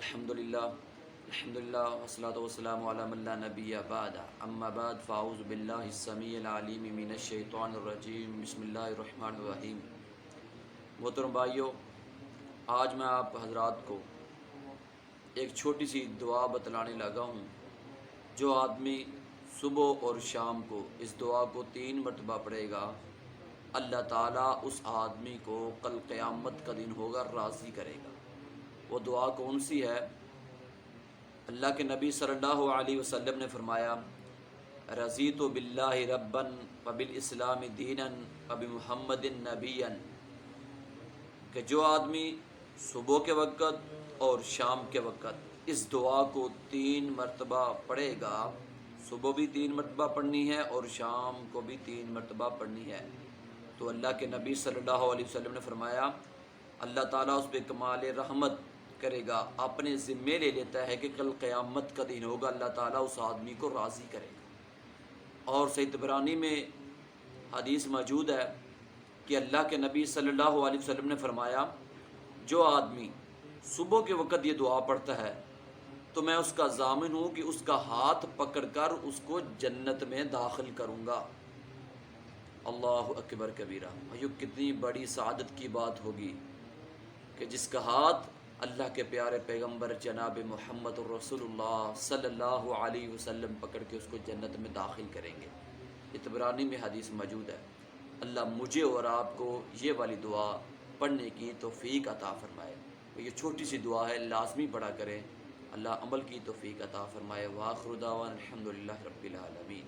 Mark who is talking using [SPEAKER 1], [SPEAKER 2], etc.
[SPEAKER 1] الحمدللہ والصلاة والسلام علی من لا نبی بعد اما بعد فاعوذ باللہ السمیع العلیم من الشیطان الرجیم بسم اللہ الرحمن الرحیم۔ محترم بھائیو، آج میں آپ حضرات کو ایک چھوٹی سی دعا بتلانے لگا ہوں جو آدمی صبح اور شام کو اس دعا کو 3 مرتبہ پڑھے گا، اللہ تعالیٰ اس آدمی کو کل قیامت کا دن ہوگا راضی کرے گا۔ وہ دعا کون سی ہے؟ اللہ کے نبی صلی اللہ علیہ وسلم نے فرمایا، رضیت باللہ ربا وبالاسلام دینا وبمحمد نبیا، کہ جو آدمی صبح کے وقت اور شام کے وقت اس دعا کو 3 مرتبہ پڑھے گا، صبح بھی 3 مرتبہ پڑھنی ہے اور شام کو بھی 3 مرتبہ پڑھنی ہے، تو اللہ کے نبی صلی اللہ علیہ وسلم نے فرمایا اللہ تعالیٰ اس پہ کمال رحمت کرے گا، اپنے ذمے لے لیتا ہے کہ کل قیامت کا دن ہوگا، اللہ تعالیٰ اس آدمی کو راضی کرے گا۔ اور صحیح طبرانی میں حدیث موجود ہے کہ اللہ کے نبی صلی اللہ علیہ وسلم نے فرمایا، جو آدمی صبح کے وقت یہ دعا پڑھتا ہے تو میں اس کا ضامن ہوں کہ اس کا ہاتھ پکڑ کر اس کو جنت میں داخل کروں گا۔ اللہ اکبر کبیرہ، یہ کتنی بڑی سعادت کی بات ہوگی کہ جس کا ہاتھ اللہ کے پیارے پیغمبر جناب محمد رسول اللہ صلی اللہ علیہ وسلم پکڑ کے اس کو جنت میں داخل کریں گے۔ یہ طبرانی میں حدیث موجود ہے۔ اللہ مجھے اور آپ کو یہ والی دعا پڑھنے کی توفیق عطا فرمائے۔ یہ چھوٹی سی دعا ہے، لازمی پڑھا کریں، اللہ عمل کی توفیق عطا فرمائے۔ وآخر دعوانا الحمدللہ رب العالمین۔